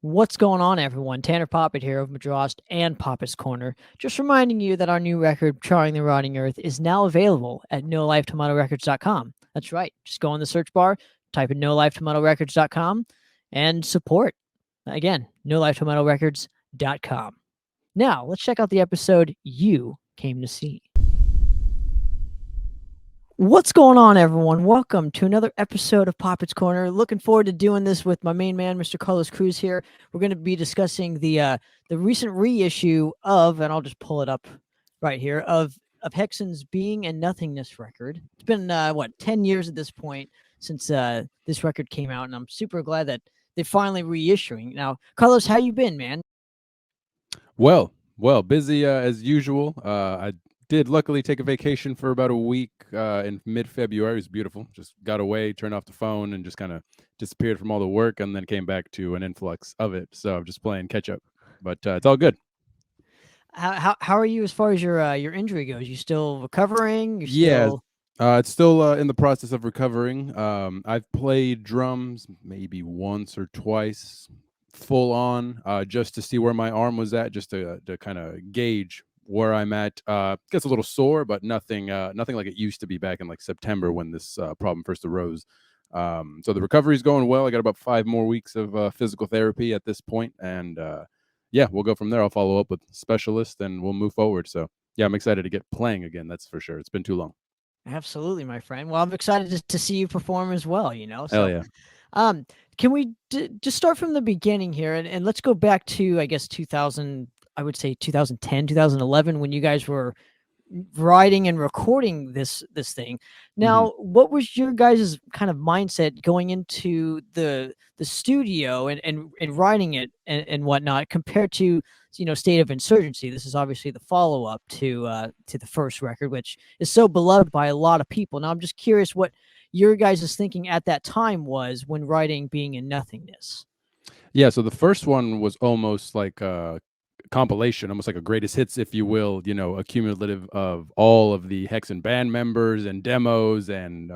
What's going on, everyone? Tanner Poppitt here of Madrost and Poppitt's Corner. Just reminding you that our new record, Charring the Rotting Earth, is now available at NoLifeTomatoRecords.com. That's right. Just go in the search bar, type in NoLifeTomatoRecords.com, and support. Again, NoLifeTomatoRecords.com. Now, let's check out the episode you came to see. What's going on, everyone? Welcome to another episode of Poppitt's Corner. Looking forward to doing this with my main man, Mr. Carlos Cruz here. We're going to be discussing the recent reissue of, and I'll just pull it up right here, of Hexen's Being and Nothingness record. It's been 10 years at this point since this record came out, and I'm super glad that they're finally reissuing. Now, Carlos, how you been, man? Well, busy as usual. I did luckily take a vacation for about a week in mid-February. It was beautiful. Just got away, turned off the phone, and just kind of disappeared from all the work, and then came back to an influx of it. So I'm just playing catch up, but it's all good. How are you as far as your injury goes? You still recovering? You're Yeah, still it's still in the process of recovering. I've played drums maybe once or twice, full on, just to see where my arm was at, just to kind of gauge where I'm at. Gets a little sore, but nothing like it used to be back in like September when this problem first arose. So the recovery is going well. I got about 5 more weeks of physical therapy at this point, and yeah, we'll go from there. I'll follow up with specialists, and we'll move forward. So yeah, I'm excited to get playing again. That's for sure. It's been too long. Absolutely, my friend. Well, I'm excited to see you perform as well, Hell So, yeah. can we just start from the beginning here and let's go back to, I guess, 2000, I would say 2010, 2011, when you guys were writing and recording this thing. Mm-hmm. Now, what was your guys' kind of mindset going into the studio and writing it and whatnot compared to State of Insurgency? This is obviously the follow up to the first record, which is so beloved by a lot of people. Now, I'm just curious what your guys' thinking at that time was when writing Being in Nothingness. Yeah, so the first one was almost like a compilation, almost like a greatest hits, if you will, a cumulative of all of the Hexen band members and demos and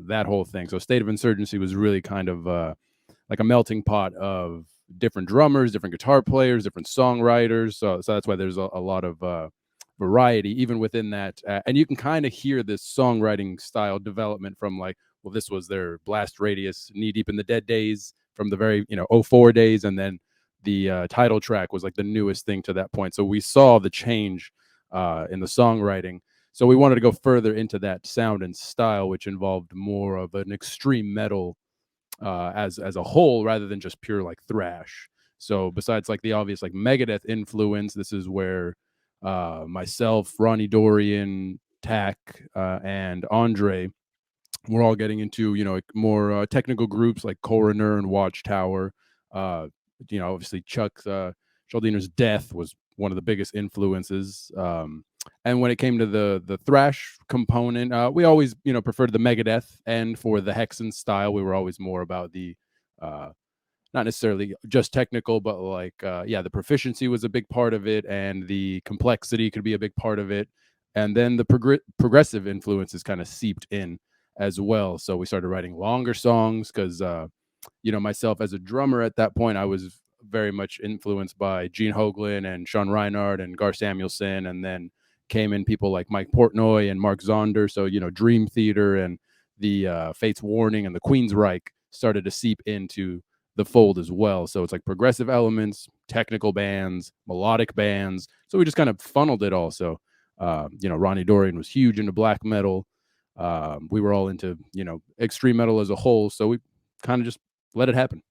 that whole thing. So State of Insurgency was really kind of like a melting pot of different drummers, different guitar players, different songwriters. So that's why there's a lot of variety even within that. And you can kind of hear this songwriting style development from like, well, this was their Blast Radius, Knee Deep in the Dead days from the very, '04 days. And then the title track was like the newest thing to that point. So we saw the change in the songwriting. So we wanted to go further into that sound and style, which involved more of an extreme metal as a whole rather than just pure like thrash. So besides like the obvious like Megadeth influence, this is where myself, Ronnie Dorian, Tack, and Andre, we're all getting into like more technical groups like Coroner and Watchtower. Obviously Chuck's Shaldiner's Death was one of the biggest influences. And when it came to the thrash component, we always preferred the Megadeth, and for the Hexen style, we were always more about the not necessarily just technical, but like the proficiency was a big part of it, and the complexity could be a big part of it, and then the progressive influences kind of seeped in as well. So we started writing longer songs because myself as a drummer at that point, I was very much influenced by Gene Hoglan and Sean Reinhardt and Gar Samuelson, and then came in people like Mike Portnoy and Mark Zonder. So Dream Theater and the Fates Warning and the Queensryche started to seep into the fold as well. So it's like progressive elements, technical bands, melodic bands. So we just kind of funneled it all. So Ronnie Dorian was huge into black metal. We were all into extreme metal as a whole. So we kind of just let it happen.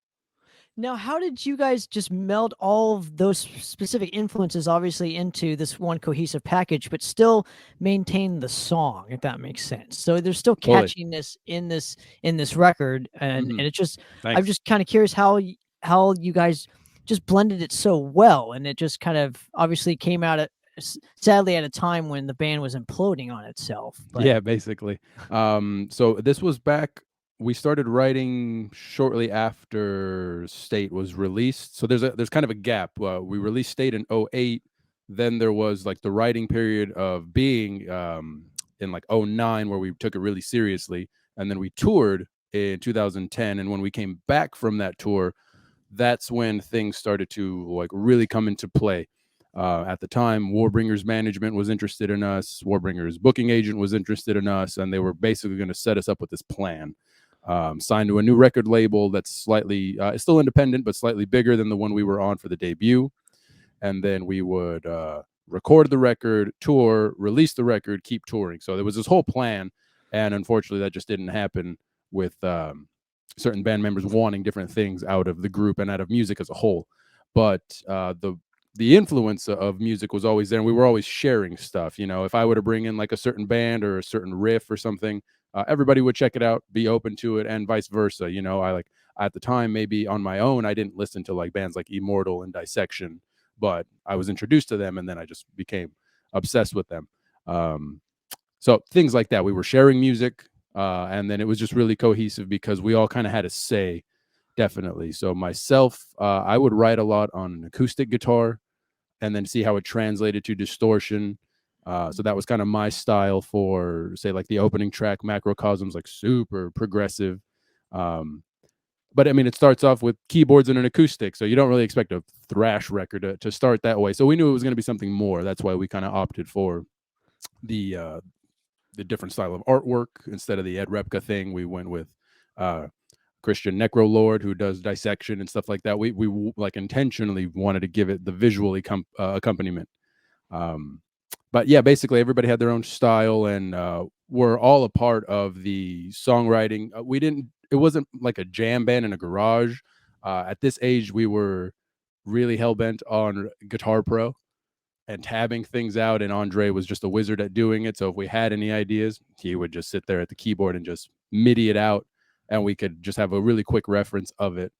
Now, how did you guys just meld all of those specific influences, obviously, into this one cohesive package, but still maintain the song, if that makes sense? So there's still Totally. catchiness in this record, and it's just I'm Thanks. just kind of curious how you guys just blended it so well, and it just kind of obviously came out at sadly at a time when the band was imploding on itself. But Yeah, basically. So this was back. We started writing shortly after State was released. So there's kind of a gap. We released State in '08. Then there was like the writing period of Being in like '09 where we took it really seriously, and then we toured in 2010. And when we came back from that tour, that's when things started to like really come into play. At the time, Warbringer's management was interested in us. Warbringer's booking agent was interested in us, and they were basically going to set us up with this plan. Signed to a new record label that's slightly, it's still independent, but slightly bigger than the one we were on for the debut. And then we would record the record, tour, release the record, keep touring. So there was this whole plan, and unfortunately, that just didn't happen with certain band members wanting different things out of the group and out of music as a whole. But the influence of music was always there, and we were always sharing stuff. You know, if I were to bring in like a certain band or a certain riff or something, everybody would check it out, be open to it, and vice versa. You know, I like at the time, maybe on my own, I didn't listen to like bands like Immortal and Dissection, but I was introduced to them, and then I just became obsessed with them. So things like that. We were sharing music, and then it was just really cohesive because we all kind of had a say. Definitely. So myself, I would write a lot on an acoustic guitar and then see how it translated to distortion. So that was kind of my style for, say, like the opening track, Macrocosm's, like super progressive. But I mean, it starts off with keyboards and an acoustic, so you don't really expect a thrash record to start that way. So we knew it was going to be something more. That's why we kind of opted for the different style of artwork instead of the Ed Repka thing. We went with Christian Necrolord, who does Dissection and stuff like that. We like intentionally wanted to give it the visual accompaniment. But yeah, basically everybody had their own style, and we're all a part of the songwriting. It wasn't like a jam band in a garage. At this age, we were really hell-bent on Guitar Pro and tabbing things out, and Andre was just a wizard at doing it. So if we had any ideas, he would just sit there at the keyboard and just MIDI it out, and we could just have a really quick reference of it.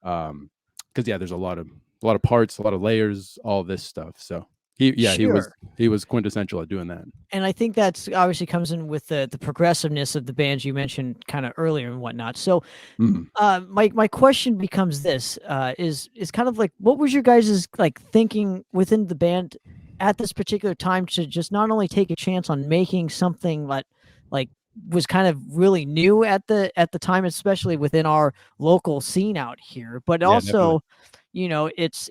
Because yeah, there's a lot of parts, a lot of layers, all this stuff. So Sure. he was quintessential at doing that. And I think that's obviously comes in with the progressiveness of the bands you mentioned kind of earlier and whatnot. So my question becomes this, is kind of like, what was your guys' like thinking within the band at this particular time to just not only take a chance on making something that like was kind of really new at the time, especially within our local scene out here, but Yeah, definitely. also, you know, it's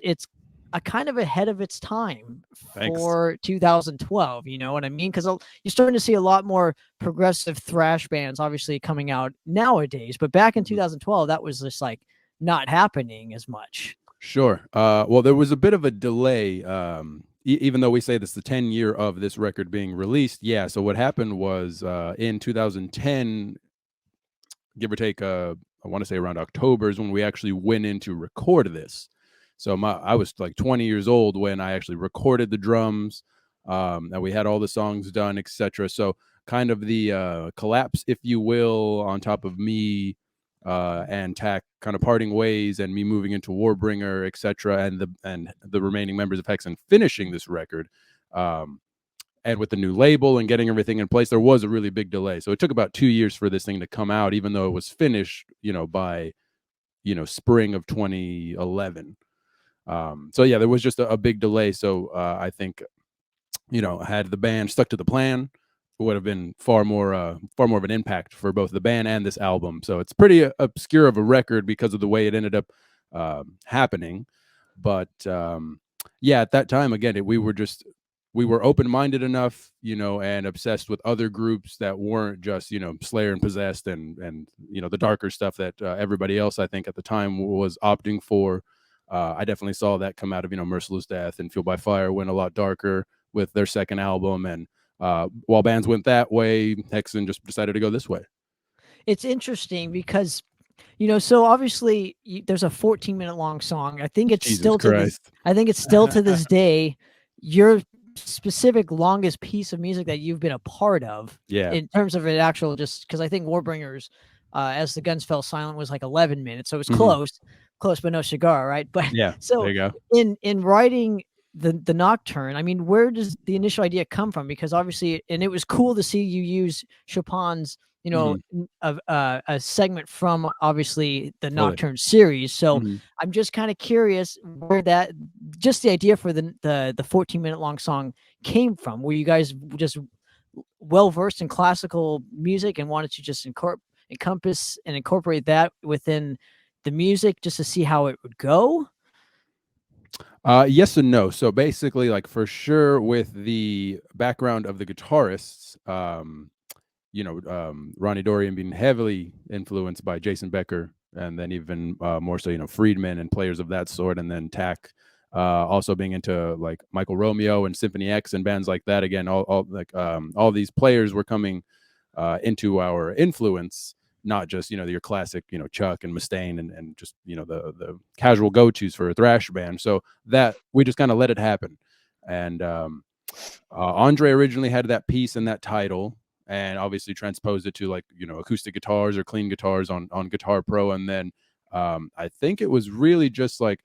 a kind of ahead of its time Thanks. for 2012, you know what I mean? Because you're starting to see a lot more progressive thrash bands obviously coming out nowadays, but back in 2012, that was just like not happening as much. Sure. Well, there was a bit of a delay, even though we say this the 10-year of this record being released. Yeah. So what happened was in 2010, give or take, I want to say around October is when we actually went in to record this. So I was like 20 years old when I actually recorded the drums, and we had all the songs done, etc. So kind of the collapse, if you will, on top of me and Tack kind of parting ways, and me moving into Warbringer, etc., and the remaining members of Hexen finishing this record, and with the new label and getting everything in place, there was a really big delay. So it took about 2 years for this thing to come out, even though it was finished, by spring of 2011. So yeah, there was just a big delay. So I think, had the band stuck to the plan, it would have been far more of an impact for both the band and this album. So it's pretty obscure of a record because of the way it ended up happening. But yeah, at that time, again, we were open-minded enough, and obsessed with other groups that weren't just, Slayer and Possessed and the darker stuff that everybody else, I think, at the time was opting for. I definitely saw that come out of, Merciless Death and Fueled by Fire went a lot darker with their second album. And while bands went that way, Hexen just decided to go this way. It's interesting because, so obviously there's a 14-minute long song. I think it's Jesus Christ. I think it's still to this day your specific longest piece of music that you've been a part of. Yeah. In terms of an actual, just because I think Warbringers, As the Guns Fell Silent, was like 11 minutes, so it was close but no cigar, right? But yeah, so there you go. in writing the Nocturne, I mean, where does the initial idea come from? Because obviously, and it was cool to see you use Chopin's, a segment from obviously the Nocturne series. So I'm just kind of curious where just the idea for the 14-minute long song came from. Were you guys just well versed in classical music and wanted to just encompass and incorporate that within the music just to see how it would go? Yes and no. So basically, like for sure, with the background of the guitarists, Ronnie Dorian being heavily influenced by Jason Becker, and then even more so, Friedman and players of that sort, and then Tack also being into like Michael Romeo and Symphony X and bands like that. Again, all these players were coming into our influence, not just your classic Chuck and Mustaine and just the casual go-tos for a thrash band. So that we just kind of let it happen. And Andre originally had that piece and that title, and obviously transposed it to like acoustic guitars or clean guitars on Guitar Pro. And then I think it was really just like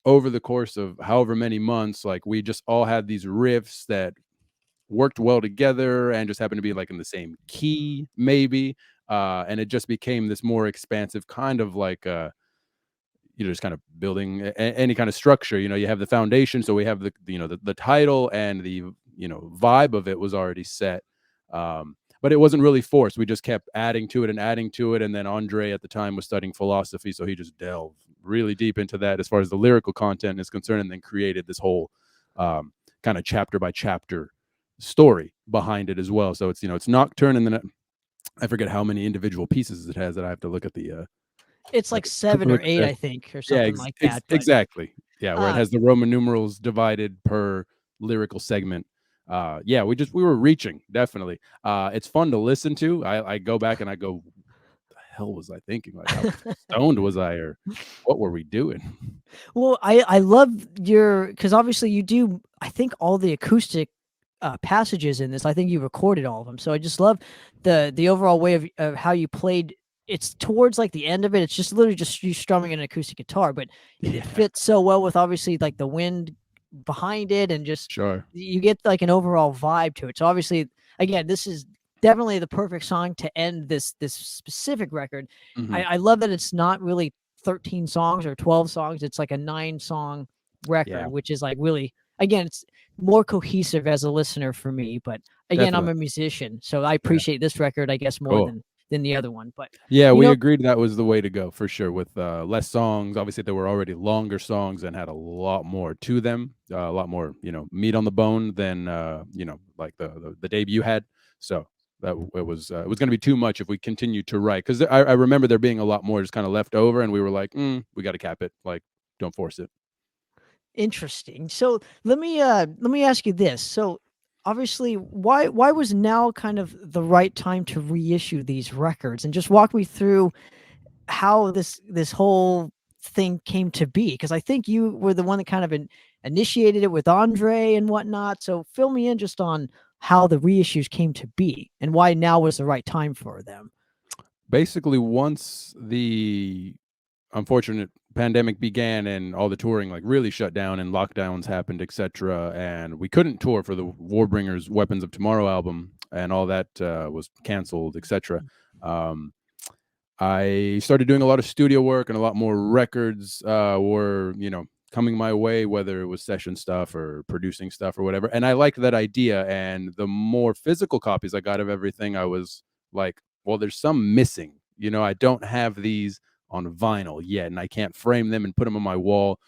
over the course of however many months, like we just all had these riffs that worked well together and just happened to be like in the same key maybe, and it just became this more expansive kind of like just kind of building any kind of structure. You have the foundation, so we have the title, and the vibe of it was already set, but it wasn't really forced. We just kept adding to it and adding to it. And then Andre at the time was studying philosophy, so he just delved really deep into that as far as the lyrical content is concerned, and then created this whole kind of chapter by chapter story behind it as well. So it's Nocturne, and then I forget how many individual pieces it has. That I have to look at the It's like 7 or 8, I think, or yeah, something like that. exactly. Yeah, where it has the Roman numerals divided per lyrical segment. Yeah, we were reaching, definitely. It's fun to listen to. I go back and I go, what the hell was I thinking? Like, how stoned was I, or what were we doing? Well, I love because obviously you do, I think, all the acoustic passages in this. I think you recorded all of them. So I just love the overall way of how you played. It's towards like the end of it. It's just literally just you strumming an acoustic guitar, but it fits so well with obviously like the wind behind it, and just Sure. you get like an overall vibe to it. So obviously, again, this is definitely the perfect song to end this specific record. Mhm. I love that it's not really 13 songs or 12 songs. It's like a 9-song record, which is like really, again, it's more cohesive as a listener for me. But again, Definitely. I'm a musician, so I appreciate this record, I guess, more Cool. than the other one. But yeah, we agreed that was the way to go for sure. With less songs, obviously there were already longer songs and had a lot more to them, a lot more meat on the bone than like the debut had. So that it was going to be too much if we continued to write, because I remember there being a lot more just kind of left over, and we were like, we got to cap it. Like, don't force it. Interesting. So let me ask you this. So obviously, why was now kind of the right time to reissue these records? And just walk me through how this whole thing came to be, because I think you were the one that kind of initiated it with Andre and whatnot. So fill me in just on how the reissues came to be and why now was the right time for them. Basically, once the unfortunate pandemic began and all the touring like really shut down and lockdowns happened, etc., and we couldn't tour for the Warbringers Weapons of Tomorrow album, and all that was canceled, etc., I started doing a lot of studio work, and a lot more records were coming my way, whether it was session stuff or producing stuff or whatever. And I liked that idea, and the more physical copies I got of everything, I was like, well, there's some missing. I don't have these on vinyl yet, and I can't frame them and put them on my wall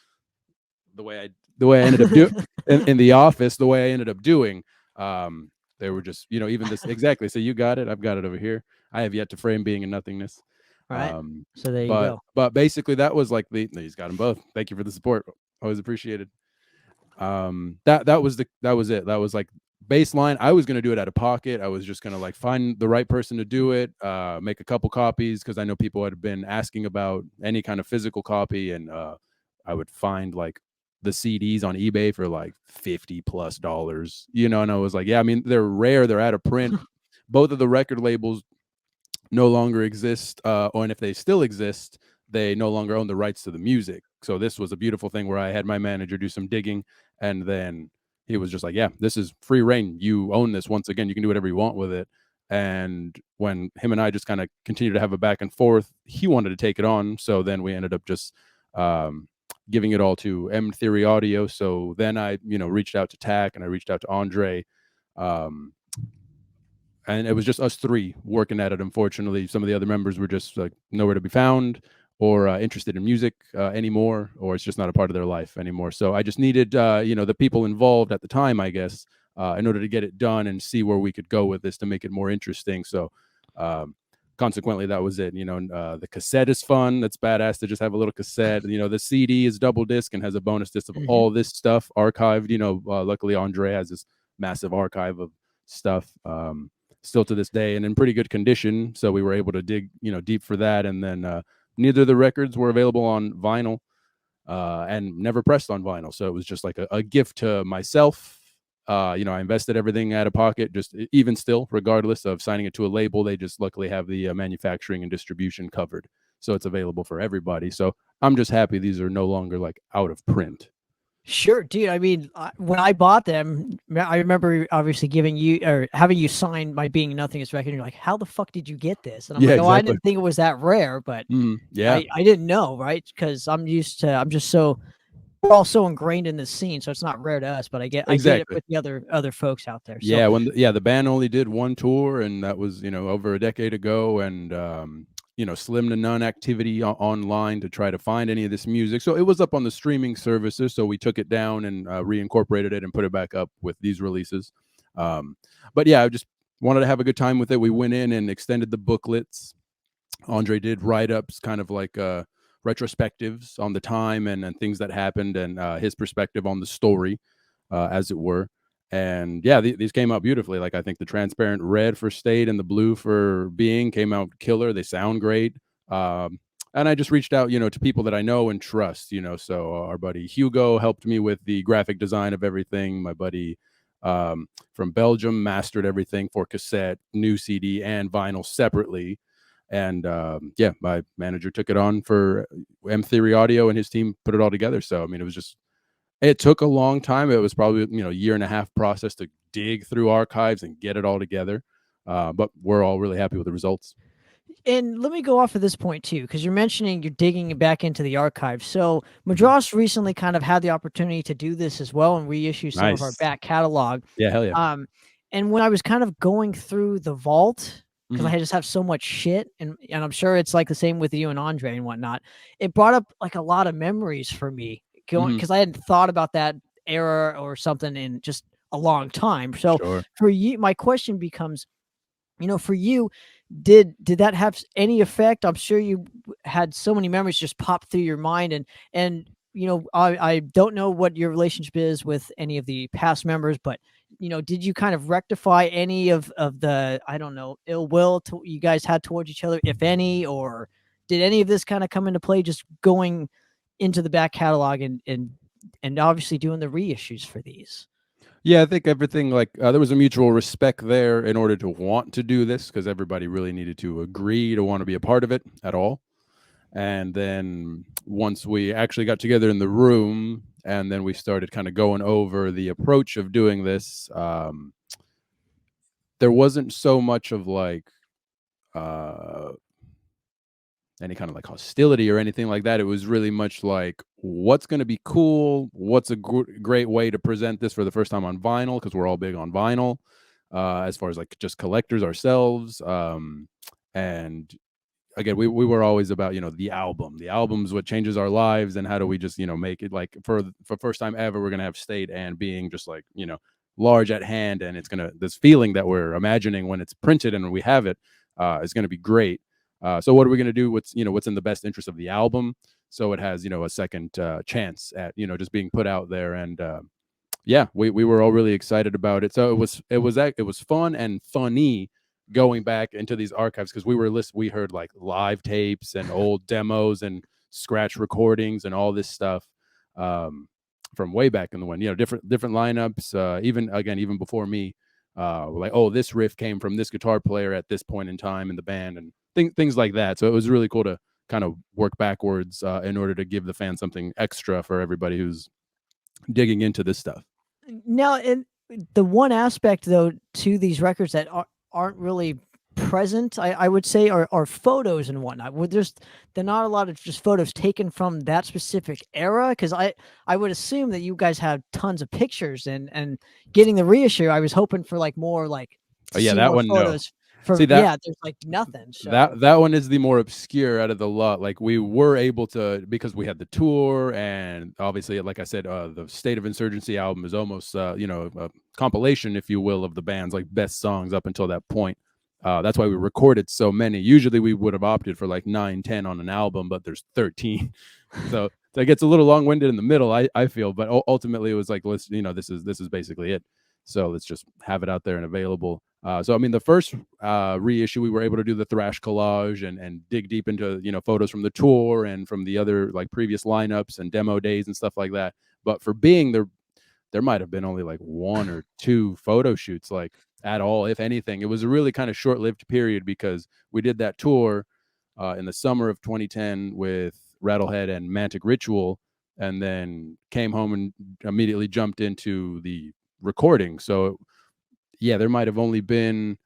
the way I ended up doing in the office, the way I ended up doing. They were just even this exactly. So you got it. I've got it over here. I have yet to frame Being in Nothingness. Right. So there you go. But basically that was like he's got them both. Thank you for the support. Always appreciated. That was it. That was like baseline. I was gonna do it out of pocket. I was just gonna like find the right person to do it, make a couple copies, because I know people had been asking about any kind of physical copy, and I would find like the CDs on eBay for like $50+, and I was like, yeah, I mean, they're rare, they're out of print. Both of the record labels no longer exist, and if they still exist, they no longer own the rights to the music. So this was a beautiful thing where I had my manager do some digging, and then he was just like, yeah, this is free reign. You own this. Once again, you can do whatever you want with it. And when him and I just kind of continued to have a back and forth, he wanted to take it on. So then we ended up just giving it all to M Theory Audio. So then I, reached out to Tack, and I reached out to Andre. And it was just us three working at it. Unfortunately, some of the other members were just like nowhere to be found, or interested in music anymore, or it's just not a part of their life anymore. So I just needed, the people involved at the time, I guess, in order to get it done and see where we could go with this to make it more interesting. So consequently, that was it. The cassette is fun. That's badass to just have a little cassette. The CD is double disc and has a bonus disc of all this stuff archived. Luckily Andre has this massive archive of stuff still to this day and in pretty good condition. So we were able to dig, deep for that. And then neither of the records were available on vinyl and never pressed on vinyl. So it was just like a gift to myself. I invested everything out of pocket, just even still, regardless of signing it to a label, they just luckily have the manufacturing and distribution covered. So it's available for everybody. So I'm just happy these are no longer like out of print. Sure, dude. I mean, when I bought them, I remember obviously giving you or having you sign my Being Nothingness record. And you're like, how the fuck did you get this? And I'm like, oh, I didn't think it was that rare, but yeah, I didn't know, right? Because I'm just so, we're all so ingrained in this scene, so it's not rare to us. But I get it with the other folks out there. So. Yeah, the band only did one tour, and that was over a decade ago, and slim to none activity online to try to find any of this music. So it was up on the streaming services. So we took it down and reincorporated it and put it back up with these releases. But yeah, I just wanted to have a good time with it. We went in and extended the booklets. Andre did write-ups, kind of like retrospectives on the time and things that happened, and his perspective on the story, as it were. And yeah, these came out beautifully. Like I think the transparent red for State and the blue for Being came out killer. They sound great. And I just reached out, to people that I know and trust, so our buddy Hugo helped me with the graphic design of everything. My buddy from Belgium mastered everything for cassette, new CD, and vinyl separately. And my manager took it on for M Theory Audio, and his team put it all together. So, I mean, it took a long time. It was probably, a year and a half process to dig through archives and get it all together. But we're all really happy with the results. And let me go off of this point too, because you're mentioning you're digging back into the archive. So Madras recently kind of had the opportunity to do this as well and reissue some of our back catalog. Yeah, hell yeah. And when I was kind of going through the vault, because I just have so much shit, and I'm sure it's like the same with you and Andre and whatnot, it brought up like a lot of memories for me, because I hadn't thought about that era or something in just a long time. So for you, my question becomes, for you, did that have any effect? I'm sure you had so many memories just pop through your mind, and I don't know what your relationship is with any of the past members, but did you kind of rectify any of the, I don't know, ill will you guys had towards each other, if any, or did any of this kind of come into play just going into the back catalog and obviously doing the reissues for these? Yeah, I think everything, like there was a mutual respect there in order to want to do this, because everybody really needed to agree to want to be a part of it at all. And then once we actually got together in the room and then we started kind of going over the approach of doing this, there wasn't so much of like any kind of like hostility or anything like that. It was really much like, what's going to be cool? What's a great way to present this for the first time on vinyl? Because we're all big on vinyl, as far as like just collectors ourselves. And again, we were always about, the album. The album's what changes our lives, and how do we just, make it like for first time ever, we're going to have State and Being just like, large at hand, and it's going to, this feeling that we're imagining when it's printed and we have it is going to be great. So what are we going to do? What's in the best interest of the album, so it has a second chance at just being put out there. And we were all really excited about it. So it was fun and funny going back into these archives, because we heard like live tapes and old demos and scratch recordings and all this stuff from way back in the when, different lineups, even before me, like, oh, this riff came from this guitar player at this point in time in the band, and things like that. So it was really cool to kind of work backwards in order to give the fans something extra for everybody who's digging into this stuff. Now, and the one aspect though to these records that aren't really present, I would say, are photos and whatnot. They're not a lot of just photos taken from that specific era, because I would assume that you guys have tons of pictures, and getting the reissue, I was hoping for like more like that one photos See that Yeah, there's like nothing. So that one is the more obscure out of the lot. Like we were able to, because we had the tour, and obviously, like I said, the State of Insurgency album is almost a compilation, if you will, of the band's like best songs up until that point. That's why we recorded so many. Usually we would have opted for like 9, 10 on an album, but there's 13. So it gets a little long-winded in the middle, I feel, but ultimately it was like, let's, this is basically it. So let's just have it out there and available. So I mean, the first reissue, we were able to do the thrash collage and dig deep into photos from the tour and from the other like previous lineups and demo days and stuff like that. But for being there might have been only like 1 or 2 photo shoots, like at all, if anything. It was a really kind of short-lived period because we did that tour in the summer of 2010 with Rattlehead and Mantic Ritual, and then came home and immediately jumped into the recording. So yeah, there might have only been,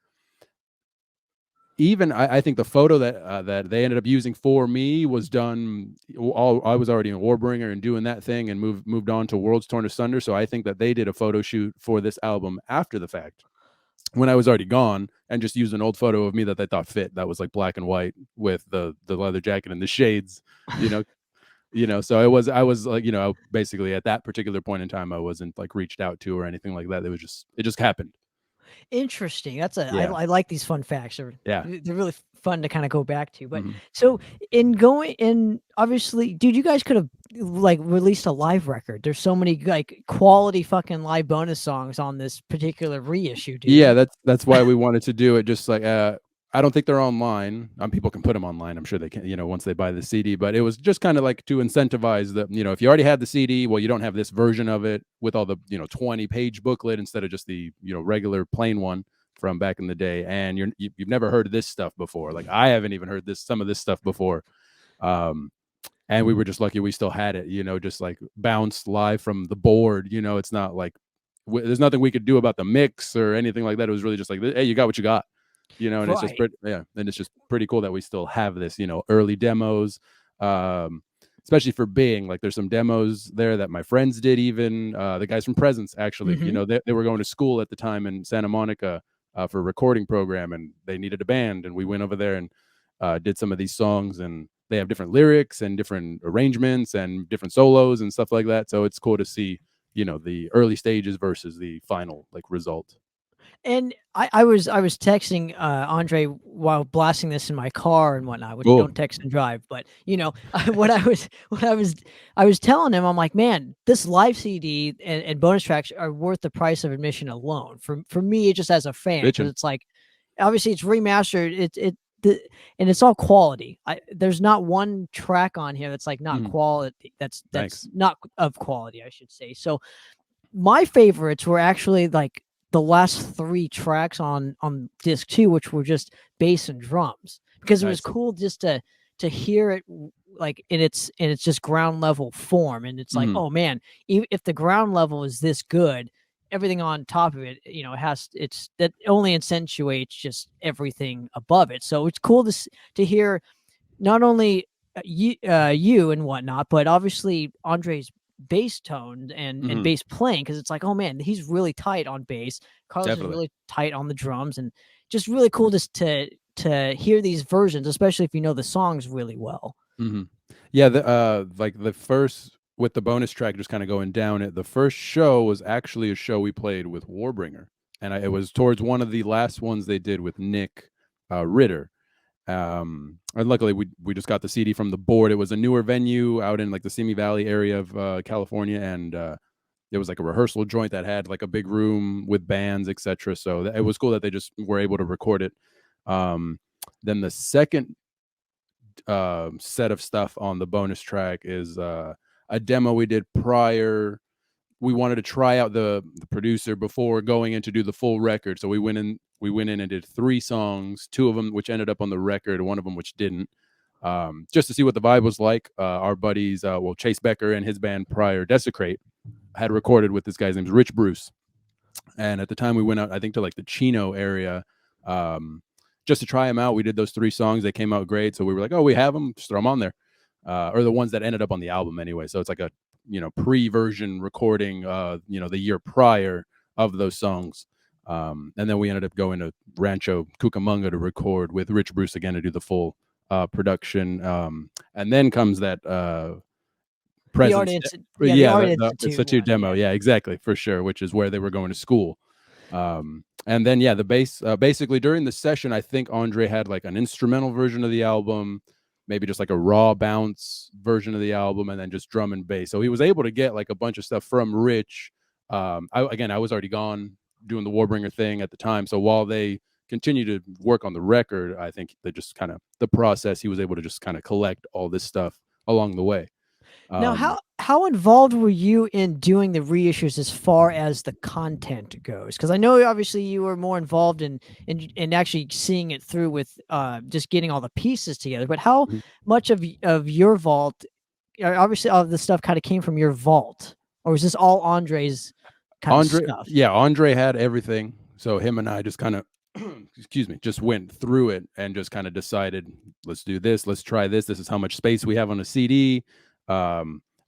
even I think the photo that they ended up using for me was done. I was already in Warbringer and doing that thing, and moved on to Worlds Torn Asunder. So I think that they did a photo shoot for this album after the fact, when I was already gone, and just used an old photo of me that they thought fit. That was like black and white with the leather jacket and the shades, So I was like, basically at that particular point in time, I wasn't like reached out to or anything like that. It just happened. interesting. Yeah. I like these fun facts. Yeah. They're really fun to kind of go back to. But Mhm. so obviously, dude, you guys could have like released a live record. There's so many like quality fucking live bonus songs on this particular reissue, dude. Yeah, that's why we wanted to do it. Just like I don't think they're online. People can put them online. I'm sure they can, once they buy the CD. But it was just kind of like to incentivize the, if you already had the CD, well, you don't have this version of it with all the 20-page booklet instead of just the regular plain one from back in the day, and you've never heard of this stuff before. Like I haven't even heard some of this stuff before. And we were just lucky we still had it, just like bounced live from the board. It's not like there's nothing we could do about the mix or anything like that. It was really just like, hey, you got what you got, and it's just Right. and it's just pretty cool that we still have this, early demos, especially for being like, there's some demos there that my friends did, even the guys from Presence, actually. They were going to school at the time in Santa Monica for a recording program, and they needed a band, and we went over there and did some of these songs, and they have different lyrics and different arrangements and different solos and stuff like that. So it's cool to see, the early stages versus the final like result. And I was texting Andre while blasting this in my car and whatnot, which Cool. don't text and drive. But what I was telling him, I'm like, man, this live CD and bonus tracks are worth the price of admission alone. For me, just as a fan, because it's like, obviously it's remastered. And it's all quality. There's not one track on here that's like not quality. That's not of quality, I should say. So my favorites were actually like the last 3 tracks on disc 2, which were just bass and drums, because it was cool just to hear it like in its just ground level form. And it's like, oh man, if the ground level is this good, everything on top of it, that only accentuates just everything above it. So it's cool to hear not only you and whatnot, but obviously Andre's bass tone and bass playing, because it's like, oh man, he's really tight on bass. Carlos is really tight on the drums, and just really cool just to hear these versions, especially if you know the songs really well. Yeah, like the first, with the bonus track just kind of going down it, the first show was actually a show we played with Warbringer, and it was towards one of the last ones they did with Nick Ritter. And luckily we just got the CD from the board. It was a newer venue out in like the Simi Valley area of California, and it was like a rehearsal joint that had like a big room with bands, etc. So it was cool that they just were able to record it. Then the second set of stuff on the bonus track is a demo we did prior. We wanted to try out the producer before going in to do the full record, so we went in and did 3 songs, 2 of them which ended up on the record, 1 of them which didn't, just to see what the vibe was like. Our buddies, Chase Becker and his band prior, Desecrate, had recorded with this guy's name's Rich Bruce, and at the time we went out, I think, to like the Chino area, just to try them out. We did those 3 songs. They came out great, so we were like, oh, we have them, just throw them on there, or the ones that ended up on the album anyway. So it's like a pre-version recording, the year prior of those songs. And then we ended up going to Rancho Cucamonga to record with Rich Bruce again to do the full production. And then comes that Presence, the Art the Institute Institute one, demo, yeah, exactly, for sure, which is where they were going to school. And then the bass, basically during the session, I think Andre had like an instrumental version of the album, maybe just like a raw bounce version of the album, and then just drum and bass. So he was able to get like a bunch of stuff from Rich. I was already gone doing the Warbringer thing at the time, so while they continue to work on the record, I think they just kind of the process, he was able to just kind of collect all this stuff along the way. Now, how involved were you in doing the reissues as far as the content goes? Because I know obviously you were more involved in actually seeing it through with just getting all the pieces together. But how much of your vault, obviously all of the stuff kind of came from your vault, or was this all Andre's kind of stuff? Yeah, Andre had everything. So him and I just kind of excuse me, just went through it and just kind of decided, let's do this, let's try this. This is how much space we have on a CD.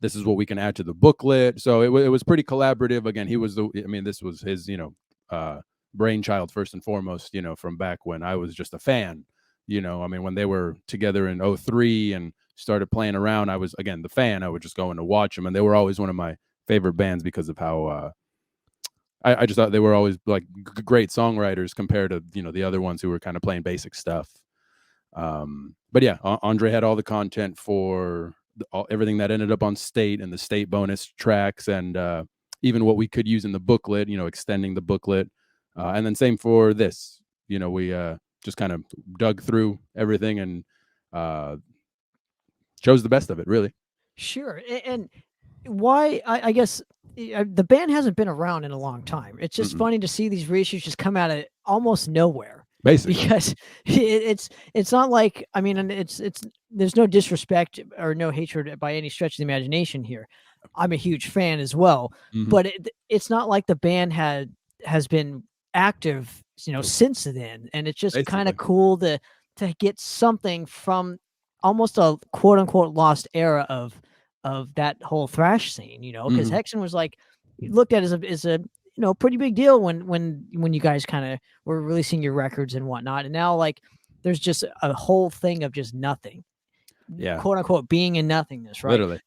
This is what we can add to the booklet. So it was pretty collaborative. Again, this was his, brainchild first and foremost, from back when I was just a fan, when they were together in 03 and started playing around, I was, again, the fan. I would just go in to watch them. And they were always one of my favorite bands because of how, I just thought they were always like great songwriters compared to, the other ones who were kind of playing basic stuff. But yeah, Andre had all the content for everything that ended up on State and the State bonus tracks, and even what we could use in the booklet, extending the booklet. And then same for this, we just kind of dug through everything and chose the best of it, really. Sure. And why, I guess the band hasn't been around in a long time. It's just funny to see these reissues just come out of almost nowhere. Basically, because it's not like, I mean, it's there's no disrespect or no hatred by any stretch of the imagination here. I'm a huge fan as well, but it's not like the band has been active, since then, and it's just kind of cool to get something from almost a quote unquote lost era of that whole thrash scene, because Hexen was like looked at as a pretty big deal when you guys kind of were releasing your records and whatnot. And now like there's just a whole thing of just nothing, quote unquote, being in nothingness. Right. Literally.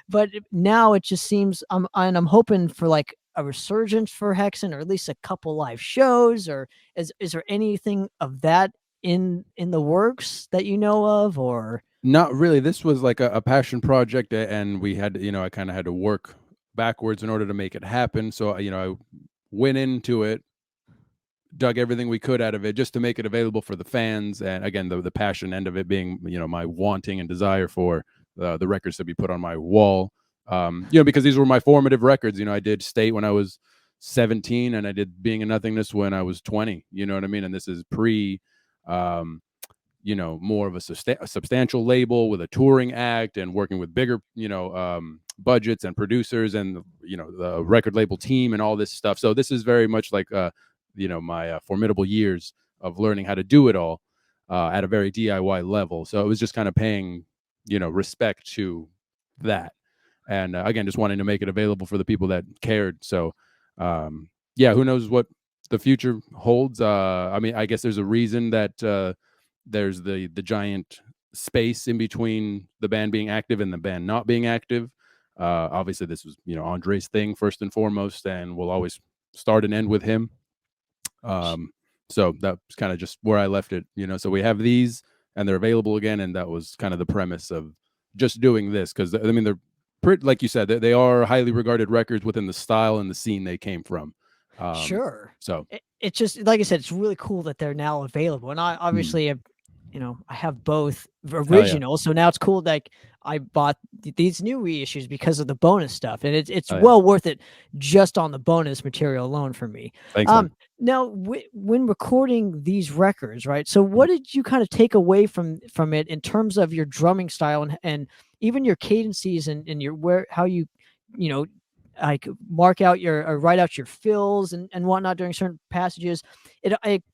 But now it just seems I'm hoping for like a resurgence for Hexen, or at least a couple live shows, or is there anything of that in the works that you know of? Or not really. This was like a passion project, and we had, I kind of had to work backwards in order to make it happen. So, I went into it, dug everything we could out of it just to make it available for the fans. And again, the passion end of it being, my wanting and desire for the records to be put on my wall. Because these were my formative records. I did State when I was 17, and I did Being in Nothingness when I was 20. You know what I mean? And this is pre, more of a substantial label with a touring act and working with bigger, budgets and producers and, the record label team and all this stuff. So this is very much like, my formidable years of learning how to do it all at a very DIY level. So it was just kind of paying, respect to that. And again, just wanting to make it available for the people that cared. So, who knows what the future holds. I guess there's a reason that there's the giant space in between the band being active and the band not being active. Obviously this was, Andre's thing first and foremost, and we'll always start and end with him. So that's kind of just where I left it, so we have these and they're available again. And that was kind of the premise of just doing this. Cause they're pretty, like you said, they are highly regarded records within the style and the scene they came from. Sure. So it's just, like I said, it's really cool that they're now available. And I obviously have, I have both originals. So now it's cool. Like I bought these new reissues because of the bonus stuff, and it's well worth it just on the bonus material alone for me. Thanks, now when recording these records, right? So what did you kind of take away from it in terms of your drumming style and even your cadences and your how you like mark out or write out your fills and whatnot during certain passages?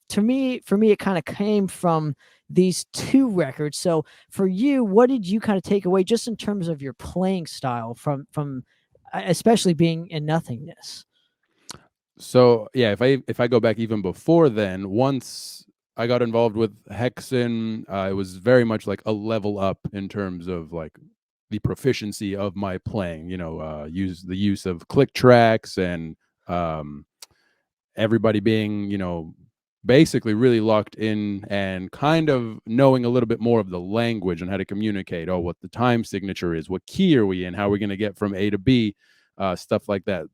For me, it kind of came from these two records. So for you, what did you kind of take away just in terms of your playing style from especially Being in Nothingness? So yeah, if I go back even before then, once I got involved with Hexen, it was very much like a level up in terms of like the proficiency of my playing. Use the use of click tracks and um, everybody being basically really locked in and kind of knowing a little bit more of the language and how to communicate. Oh, what the time signature is, what key are we in, how are we going to get from A to B, stuff like that.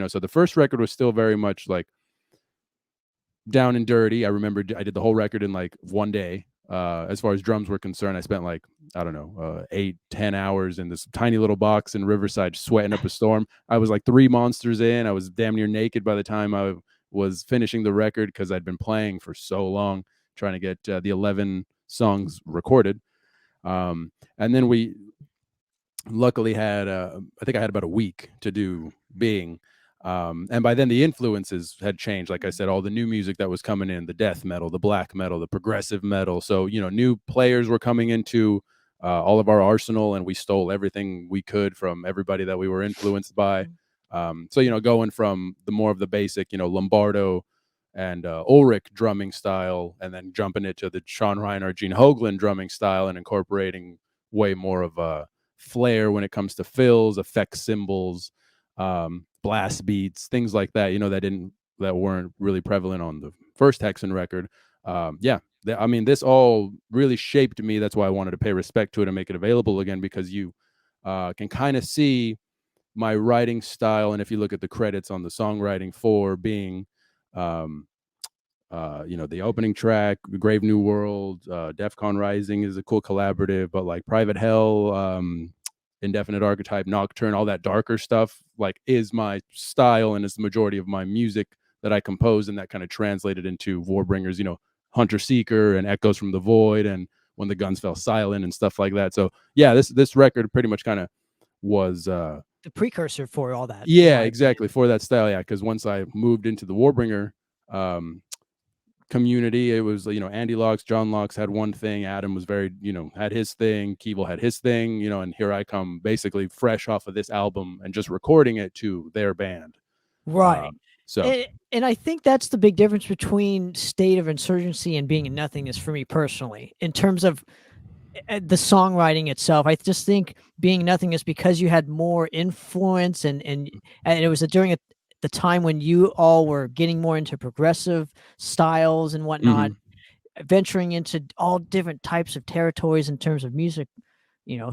So the first record was still very much like down and dirty. I remember I did the whole record in like one day. As far as drums were concerned, I spent like, I don't know, 8-10 hours in this tiny little box in Riverside, sweating up a storm. I was like 3 monsters in. I was damn near naked by the time I was finishing the record because I'd been playing for so long, trying to get the 11 songs recorded. And then we luckily had, I think I had about a week to do Being. And by then the influences had changed. Like I said, all the new music that was coming in, the death metal, the black metal, the progressive metal. So, new players were coming into all of our arsenal, and we stole everything we could from everybody that we were influenced by. So, going from the more of the basic, Lombardo and Ulrich drumming style, and then jumping it to the Sean Reinhardt, Gene Hoglan drumming style, and incorporating way more of a flair when it comes to fills, effect symbols, blast beats, things like that. That weren't really prevalent on the first Hexen record. This all really shaped me. That's why I wanted to pay respect to it and make it available again, because you can kind of see my writing style. And if you look at the credits on the songwriting for Being, the opening track, Grave New World, DEFCON Rising is a cool collaborative, but like Private Hell, Indefinite Archetype, Nocturne, all that darker stuff, like, is my style, and it's the majority of my music that I compose, and that kind of translated into Warbringer's, Hunter Seeker and Echoes from the Void and When the Guns Fell Silent and stuff like that. So yeah, this record pretty much kind of was the precursor for all that. Yeah, exactly, for that style. Yeah, because once I moved into the Warbringer community, it was, Andy Locks, John Locks had one thing, Adam was very, had his thing, Keeble had his thing, and here I come basically fresh off of this album and just recording it to their band. Right. So and I think that's the big difference between State of Insurgency and Being in Nothingness for me personally, in terms of the songwriting itself. I just think Being Nothingness, because you had more influence and it was during the time when you all were getting more into progressive styles and whatnot, venturing into all different types of territories in terms of music,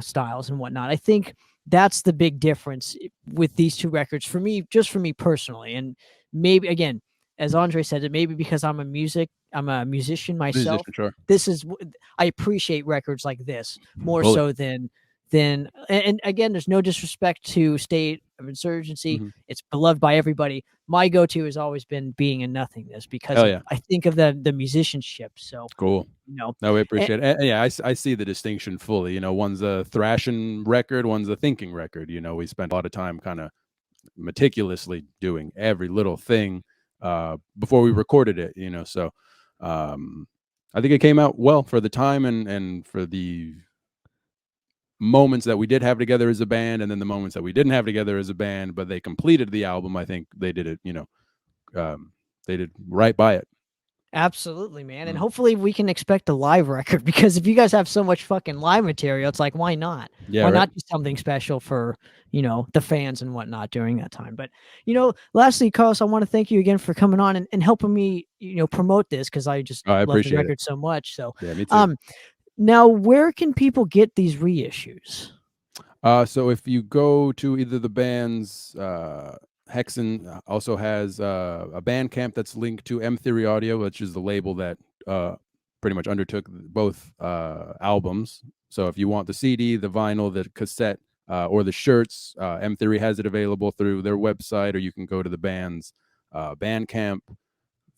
styles and whatnot. I think that's the big difference with these two records for me, just for me personally. And maybe, again, as Andre said, it maybe because I'm a musician myself. Sure. This is, I appreciate records like this more so than, and again, there's no disrespect to State of Insurgency. It's beloved by everybody. My go-to has always been Being in Nothingness, because I think of the musicianship. So cool. No, we appreciate it. Yeah, I see the distinction fully. One's a thrashing record, one's a thinking record. We spent a lot of time kind of meticulously doing every little thing before we recorded it. So I think it came out well for the time and for the moments that we did have together as a band, and then the moments that we didn't have together as a band, but they completed the album. I think they did it, they did right by it. Absolutely, man. And hopefully we can expect a live record, because if you guys have so much fucking live material, it's like, why not? Yeah, why not do something special for, the fans and whatnot during that time? But, lastly, Carlos, I want to thank you again for coming on and helping me, promote this, because I just love the record so much. So, yeah, me too. Now, where can people get these reissues? So if you go to either the band's, Hexen also has a Bandcamp that's linked to M Theory Audio, which is the label that pretty much undertook both albums. So if you want the CD, the vinyl, the cassette, or the shirts, M Theory has it available through their website, or you can go to the band's Bandcamp,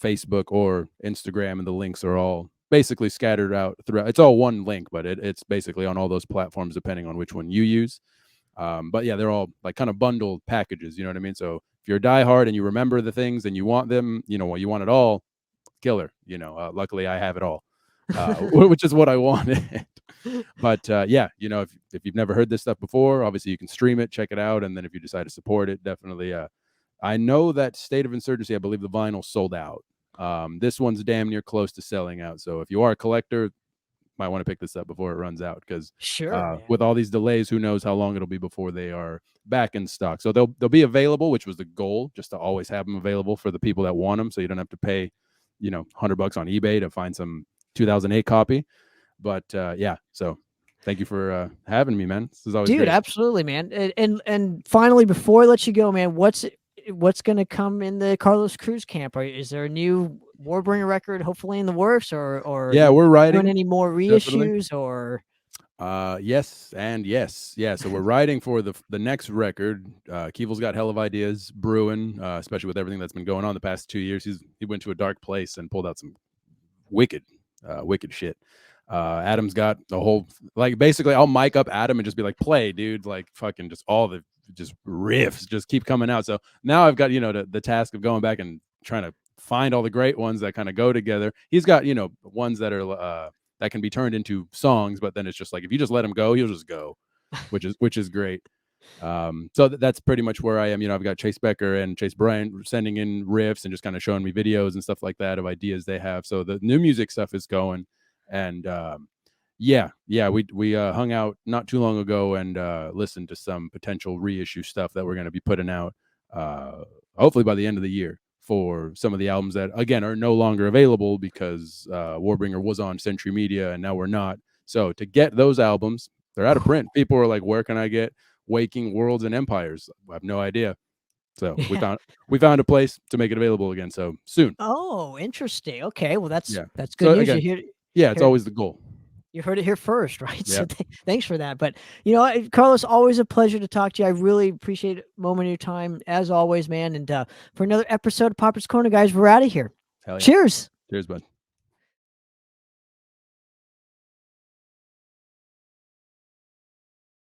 Facebook, or Instagram, and the links are all basically scattered out throughout. It's all one link, but it's basically on all those platforms depending on which one you use. But yeah, they're all like kind of bundled packages, you know what I mean? So if you're a diehard and you remember the things and you want them, you want it all, killer. Luckily I have it all, which is what I wanted. But yeah, if you've never heard this stuff before, obviously you can stream it, check it out, and then if you decide to support it, definitely I know that State of Insurgency, I believe the vinyl sold out. This one's damn near close to selling out. So if you are a collector, might want to pick this up before it runs out, because Sure, man. with all these delays, who knows how long it'll be before they are back in stock. So they'll be available, which was the goal, just to always have them available for the people that want them, so you don't have to pay, $100 on eBay to find some 2008 copy. But yeah, so thank you for having me, man. This is always Dude, great. absolutely, man. And finally, before I let you go, man, what's going to come in the Carlos Cruz camp? Is there a new Warbringer record hopefully in the works, or Yeah, we're doing writing any more definitely. reissues, or Yes and yes. Yeah, so we're writing for the next record. Keevel's got hell of ideas brewing, especially with everything that's been going on the past 2 years. He went to a dark place and pulled out some wicked shit. Adam's got the whole, like, basically I'll mic up Adam and just be like, play, dude, like fucking just all the just riffs just keep coming out. So now I've got, the task of going back and trying to find all the great ones that kind of go together. He's got, ones that are that can be turned into songs, but then it's just like, if you just let him go, he'll just go, which is great. So that's pretty much where I am. I've got Chase Becker and Chase Bryant sending in riffs and just kind of showing me videos and stuff like that of ideas they have. So the new music stuff is going, and yeah, we hung out not too long ago and listened to some potential reissue stuff that we're going to be putting out hopefully by the end of the year, for some of the albums that, again, are no longer available because Warbringer was on Century Media and now we're not. So to get those albums, they're out of print. People are like, where can I get Waking Worlds and Empires? I have no idea. So we found a place to make it available again. So soon. Oh, interesting. Okay, well that's Yeah. that's good news. Again, it's always the goal. You heard it here first, right? Yeah. So thanks for that. But Carlos, always a pleasure to talk to you. I really appreciate a moment of your time as always, man. And for another episode of Poppitt's Corner, guys, we're out of here. Hell yeah. Cheers. Cheers, bud.